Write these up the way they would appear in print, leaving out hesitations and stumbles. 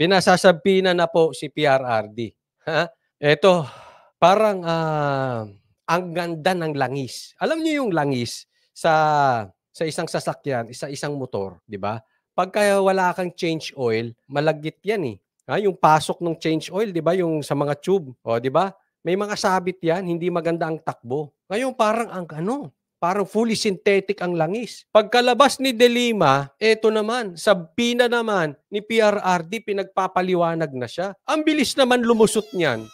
Pinasasabina na po si PRRD. Ha? Eto, parang ang ganda ng langis. Alam niyo yung langis sa isang sasakyan, sa isang motor, di ba? Pagka wala kang change oil, malagkit yan eh. Yung pasok ng change oil, di ba? Yung sa mga tube, o di ba? May mga sabit yan, hindi maganda ang takbo. Ngayon parang parang fully synthetic ang langis. Pagkalabas ni De Lima, eto naman, sa pina naman ni PRRD, pinagpapaliwanag na siya. Ang bilis naman lumusot niyan.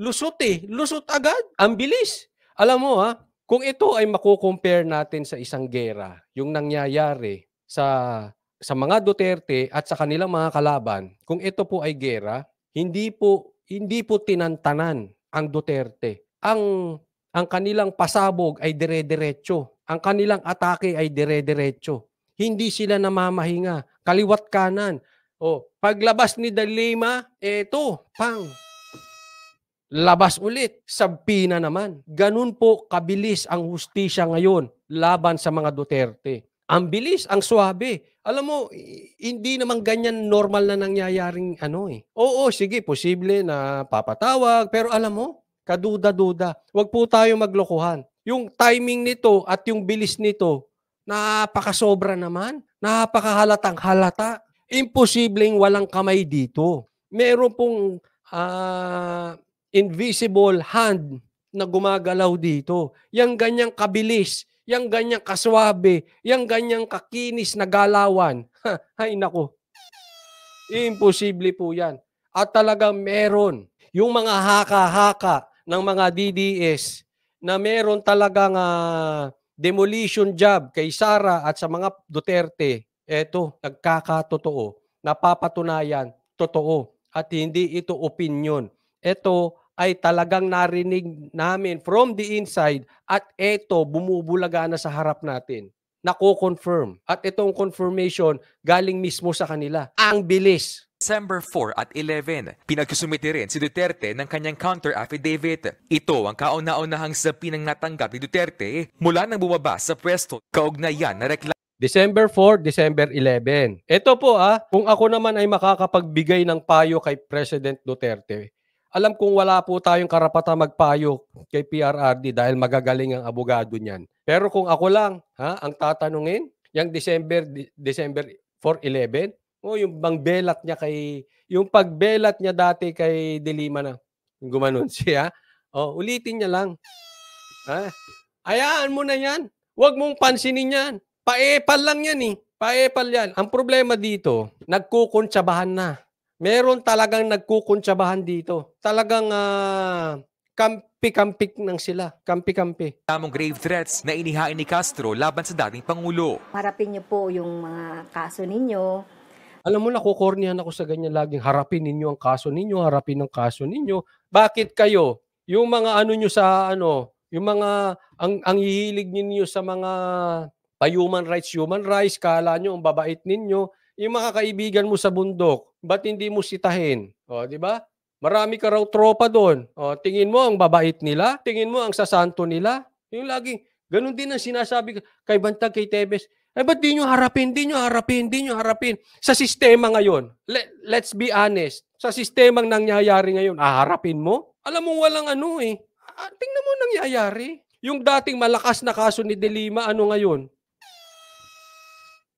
Lusot eh. Lusot agad. Ang bilis. Alam mo kung ito ay mako-compare natin sa isang gera, yung nangyayari sa mga Duterte at sa kanilang mga kalaban, kung ito po ay gera, hindi po tinantanan ang Duterte. Ang kanilang pasabog ay dire-diretso. Ang kanilang atake ay dire-diretso. Hindi sila namamahinga. Kaliwat kanan. Paglabas ni De Lima, eto, pang. Labas ulit. Sabina naman. Ganun po kabilis ang hustisya ngayon laban sa mga Duterte. Ang bilis, ang swabe. Alam mo, hindi naman ganyan normal na nangyayaring Oo, sige, posible na papatawag. Pero alam mo, kaduda-duda. Huwag po tayo maglokohan. Yung timing nito at yung bilis nito, napakasobra naman. Napakahalatang halata. Imposibleng walang kamay dito. Meron pong invisible hand na gumagalaw dito. Yang ganyang kabilis, yang ganyang kaswabe, yang ganyang kakinis na galawan. Ay nako. Imposible po yan. At talagang meron yung mga haka-haka ng mga DDS na meron talagang demolition job kay Sara at sa mga Duterte. Eto, nagkakatotoo. Napapatunayan, totoo. At hindi ito opinion. Ito ay talagang narinig namin from the inside at ito bumubulaga na sa harap natin. Nako-confirm. At itong confirmation galing mismo sa kanila. Ang bilis. December 4 at 11, pinagsusumiti rin si Duterte ng kanyang counter-affidavit. Ito ang kauna-unahang sapinang natanggap ni Duterte mula nang bumaba sa pwesto kaugnayan na reklamo. December 4, December 11. Ito po kung ako naman ay makakapagbigay ng payo kay President Duterte, alam kong wala po tayong karapatang magpayo kay PRRD dahil magagaling ang abogado niyan. Pero kung ako lang, ang tatanungin, yung December 4, 11, yung pagbelat niya yung pagbelat niya dati kay De Lima na gumanon siya, ulitin niya lang. Hayaan mo na yan. Huwag mong pansinin yan. Paepal lang yan eh. Paepal yan. Ang problema dito, nagkukuntsabahan na. Meron talagang nagkukuntsabahan dito. Talagang kampi-kampik nang sila. Kampi-kampi. Tamong grave threats na inihain ni Castro laban sa dating Pangulo. Harapin niyo po yung mga kaso ninyo. Alam mo, nakukornihan ako sa ganyan laging. Harapin ninyo ang kaso ninyo, harapin ang kaso ninyo. Bakit kayo? Yung mga nyo sa yung mga, ang hihilig ninyo sa mga human rights, kala nyo ang babait ninyo. Yung mga kaibigan mo sa bundok, ba't hindi mo sitahin? Di ba? Marami ka raw tropa doon. Tingin mo ang babait nila? Tingin mo ang sasanto nila? Yung laging, ganun din ang sinasabi kay Bantag, kay Tebes. Ba't di nyo harapin? Di nyo harapin. Sa sistema ngayon, let's be honest, sa sistemang nangyayari ngayon, harapin mo? Alam mo walang tingnan mo nangyayari. Yung dating malakas na kaso ni De Lima, ngayon?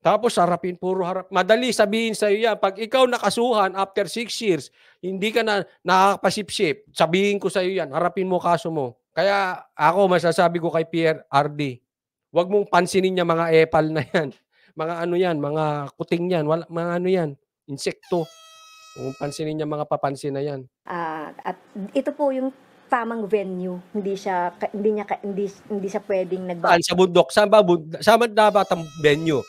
Tapos harapin, puro harap. Madali sabihin sa iyo yan. Pag ikaw nakasuhan after 6 years, hindi ka na nakakapasipsip, sabihin ko sa iyo yan, harapin mo kaso mo. Kaya ako masasabi ko kay PRRD, huwag mong pansinin niya mga epal na yan. Mga yan, mga kuting yan, mga yan, insekto. Huwag mong pansinin niya mga papansin na yan. At ito po yung tamang venue. Hindi siya pwedeng Sa bundok. Saan ba dapat ang venue?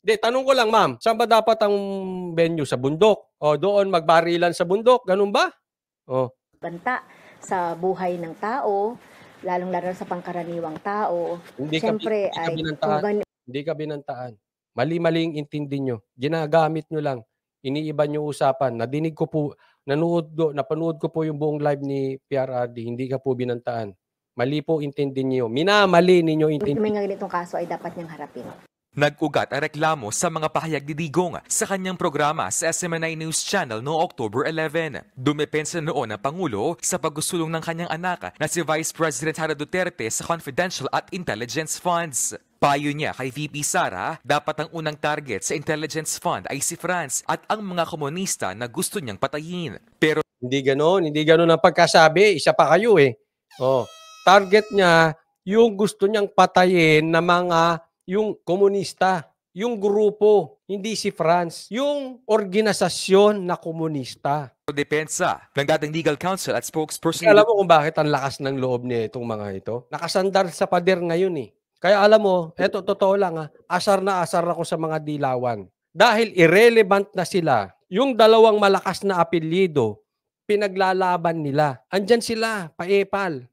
Tanong ko lang, ma'am, saan ba dapat ang venue? Sa bundok? Doon magbarilan sa bundok? Ganun ba? Banta sa buhay ng tao, lalong-lalo sa pangkaraniwang tao. Siyempre hindi ka binantaan. Mali-maling intindi nyo. Ginagamit nyo lang. Iniiba nyo usapan. Nadinig ko po, napanood ko po yung buong live ni PRRD. Hindi ka po binantaan. Mali po intindi nyo. Minamali ninyo intindi. May ganitong kaso ay dapat niyang harapin. Nag-ugat ang reklamo sa mga pahayag ni Digong sa kanyang programa sa SMNI News Channel noong October 11. Dumepensa noon ang Pangulo sa pagsusulong ng kanyang anak na si Vice President Sara Duterte sa confidential at intelligence funds. Payo niya kay VP Sara, dapat ang unang target sa intelligence fund ay si France at ang mga komunista na gusto niyang patayin. Pero Hindi gano'n ang pagkasabi. Isa pa kayo eh. Oh, target niya yung gusto niyang patayin na yung komunista, yung grupo, hindi si France, yung organisasyon na komunista. depensa ng dating legal counsel at spokesperson Alam mo kung bakit ang lakas ng loob niya itong mga ito? Nakasandar sa pader ngayon eh. Kaya alam mo, eto totoo lang asar na asar ako sa mga dilawan. Dahil irrelevant na sila, yung dalawang malakas na apelyido, pinaglalaban nila. Andyan sila, eepal.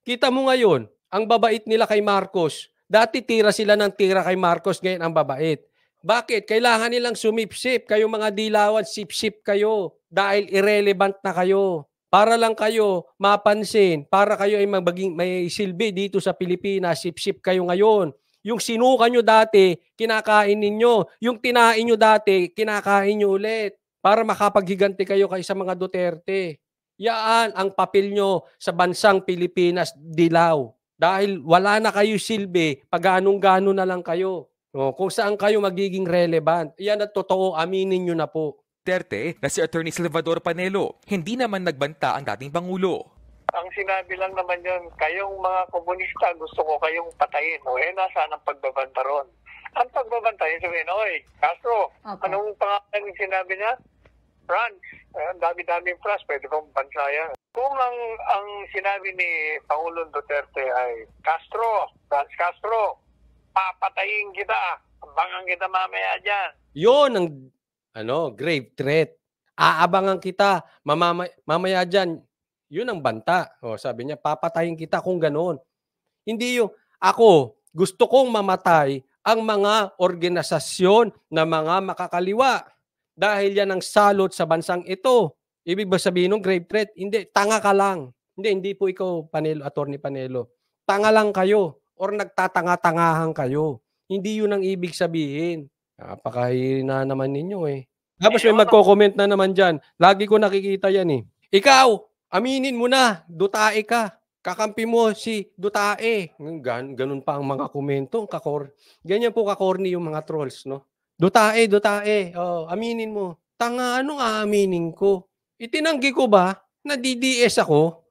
Kita mo ngayon, ang babait nila kay Marcos. Dati tira sila ng tira kay Marcos, ngayon ang babait. Bakit? Kailangan nilang sumipsip. Kayo mga dilawan, sipsip kayo. Dahil irrelevant na kayo. Para lang kayo mapansin, para kayo ay may silbi dito sa Pilipinas, sipsip kayo ngayon. Yung sinuka nyo dati, kinakain ninyo. Yung tinain nyo dati, kinakain nyo ulit. Para makapaghiganti kayo kaysa mga Duterte. Yaan ang papel nyo sa bansang Pilipinas, dilaw. Dahil wala na kayo silbi, pag anong-gano na lang kayo. O, kung saan kayo magiging relevant. Yan at totoo, aminin nyo na po. Duterte na si Attorney Salvador Panelo, hindi naman nagbanta ang dating Pangulo. Ang sinabi lang naman yun, kayong mga komunista, gusto ko kayong patayin. O nasaan ang pagbabanta ron? Ang pagbabanta, yung sabihin, oy, Castro, Okay. anong pangalan yung sinabi niya? France. Ang dami-daming France, pwede bang bansa yan? Kung ang sinabi ni Pangulong Duterte ay, Castro, France Castro, papatayin kita, abangan kita mamaya dyan. Yun ang grave threat. Aabangan kita, mamaya dyan. Yun ang banta. O, sabi niya, papatayin kita kung ganoon. Hindi yung, ako, gusto kong mamatay ang mga organisasyon na mga makakaliwa. Dahil yan ang salot sa bansang ito. Ibig ba sabihin ng grave threat? Hindi, tanga ka lang. Hindi po ikaw, Panelo, Attorney Panelo. Tanga lang kayo or nagtatanga-tangahan kayo. Hindi yun ang ibig sabihin. Napakahina naman ninyo eh. Tapos may magko-comment na naman dyan. Lagi ko nakikita yan eh. Ikaw, aminin mo na, dutae ka. Kakampi mo si Dutae. Ganun pa ang mga komento. Ganyan po kakorni yung mga trolls, no? Dutae. Oh, aminin mo. Tanga, anong aaminin ko? Itinanggi ko ba na DDS ako?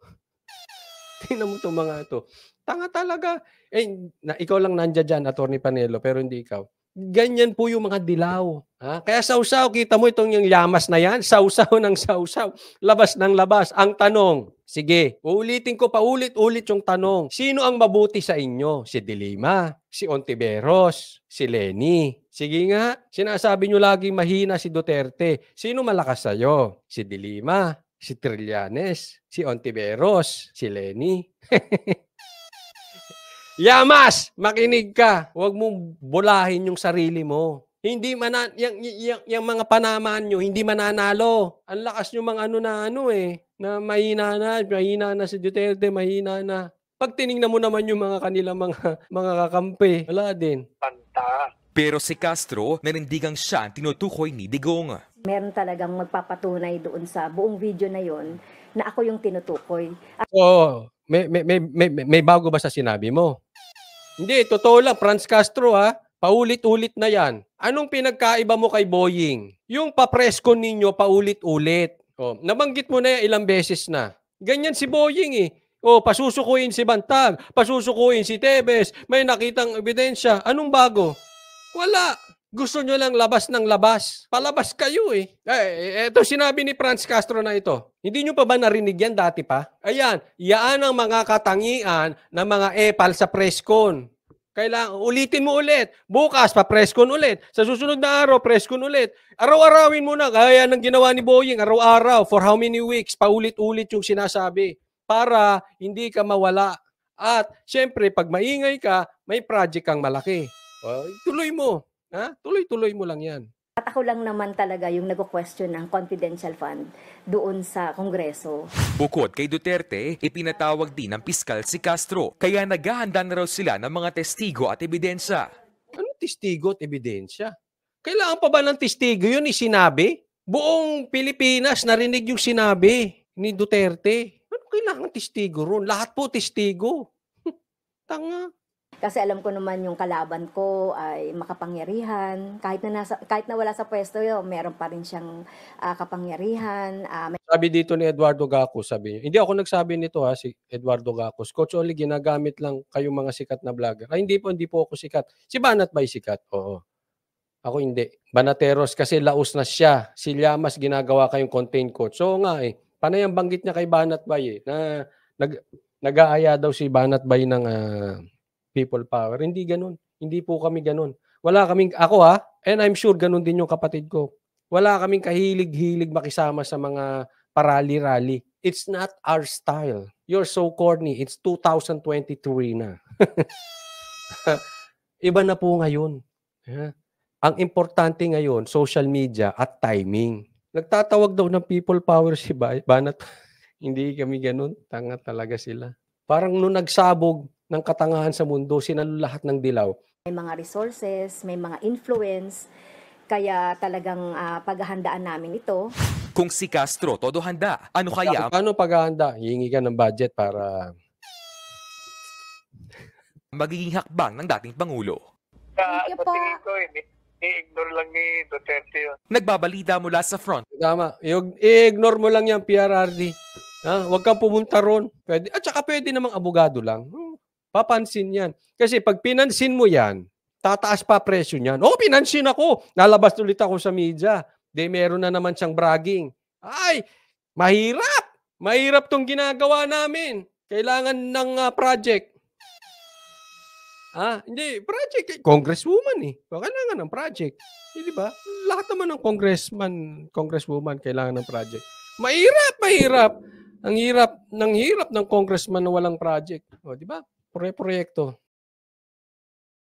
Tingnan mo itong mga ito. Tanga talaga. Ikaw lang nandiyan dyan, Attorney Panelo, pero hindi ikaw. Ganyan po yung mga dilaw. Ha? Kaya sausaw, kita mo itong yung yamas na yan, sausaw ng sausaw, labas ng labas. Ang tanong, sige, uulitin ko paulit-ulit yung tanong. Sino ang mabuti sa inyo? Si Dilima, si Ontiveros, si Leni. Sige nga, sinasabi nyo laging mahina si Duterte. Sino malakas sa'yo? Si Dilima, si Trillanes, si Ontiveros, si Leni. Yamas, makinig ka. Huwag mong bulahin yung sarili mo. Hindi yung mga panamaan nyo, hindi mananalo. Ang lakas nyo mga na mahina na si Duterte, mahina na. Pag tinignan mo naman yung mga kanilang mga kakampi, wala din. Banta. Pero si Castro, nanindigang siya ang tinutukoy ni Digong. Meron talagang magpapatunay doon sa buong video na yon na ako yung tinutukoy. Oo. May bago ba sa sinabi mo? Hindi, totoo lang. Franz Castro paulit-ulit na yan. Anong pinagkaiba mo kay Boying? Yung papresko ninyo paulit-ulit. Oh, nabanggit mo na yan ilang beses na. Ganyan si Boying eh. Oh, pasusukuin si Bantag, pasusukuin si Tebes, may nakitang ebidensya. Anong bago? Wala. Gusto nyo lang labas ng labas. Palabas kayo eh. Ito sinabi ni Franz Castro na ito. Hindi nyo pa ba narinig yan dati pa? Ayan, yaan ang mga katangian ng mga epal sa preskon. Kailangan, ulitin mo ulit. Bukas, pa-preskon ulit. Sa susunod na araw, preskon ulit. Araw-arawin mo na. Kaya ng ginawa ni Boying, araw-araw, for how many weeks, paulit-ulit yung sinasabi. Para hindi ka mawala. At, syempre, pag maingay ka, may project kang malaki. Tuloy mo. Tuloy-tuloy mo lang yan. At ako lang naman talaga yung nag-question ng confidential fund doon sa Kongreso. Bukod kay Duterte, ipinatawag din ng piskal si Castro, kaya naghahanda na raw sila ng mga testigo at ebidensya. Anong testigo at ebidensya. Kailangan pa ba ng testigo yun sinabi? Buong Pilipinas narinig yung sinabi ni Duterte. Ano kailangan testigo ron? Lahat po testigo. Tanga. Kasi alam ko naman yung kalaban ko ay makapangyarihan. Kahit na wala sa pwesto yun, meron pa rin siyang kapangyarihan. Sabi dito ni Eduardo Gacos, sabi niya. Hindi ako nagsabi nito si Eduardo Gacos. Coach Oli, ginagamit lang kayong mga sikat na vlogger. Ay, hindi po ako sikat. Si Banat Bay sikat? Oo. Ako hindi. Banateros kasi laos na siya. Si Llamas ginagawa kayong content coach. So nga panay ang banggit niya kay Banat Bay na nag-aaya daw si Banat Bay ng people power. Hindi ganun. Hindi po kami ganun. Wala kaming, ako and I'm sure ganun din yung kapatid ko. Wala kaming kahilig-hilig makisama sa mga parali-rally. It's not our style. You're so corny. It's 2023 na. Iba na po ngayon. Ang importante ngayon, social media at timing. Nagtatawag daw ng people power si Banat. Hindi kami ganun. Tanga talaga sila. Parang nung nagsabog ng katangahan sa mundo, sinalo lahat ng dilaw. May mga resources, may mga influence, kaya talagang paghahandaan namin ito. Kung si Castro todo handa, ano kaya Paano paghahanda? Hihingi ka ng budget para magiging hakbang ng dating Pangulo? Thank you Sa po. tingin ko, i-ignore lang ni Duterte yun. Nagbabalita mula sa front tama. I-ignore mo lang yan, PRRD. Huwag kang pumunta ron. Pwede. At saka pwede namang abogado lang. Papansin yan. Kasi pag pinansin mo yan, tataas pa presyo niyan. Pinansin ako. Nalabas ulit ako sa media. Meron na naman siyang bragging. Ay, mahirap. Mahirap tong ginagawa namin. Kailangan ng project. Hindi. Project. Congresswoman Kailangan ng project. Di ba? Lahat naman ng congresswoman kailangan ng project. Mahirap. Ang hirap ng congressman na walang project. Di ba? Proyekto.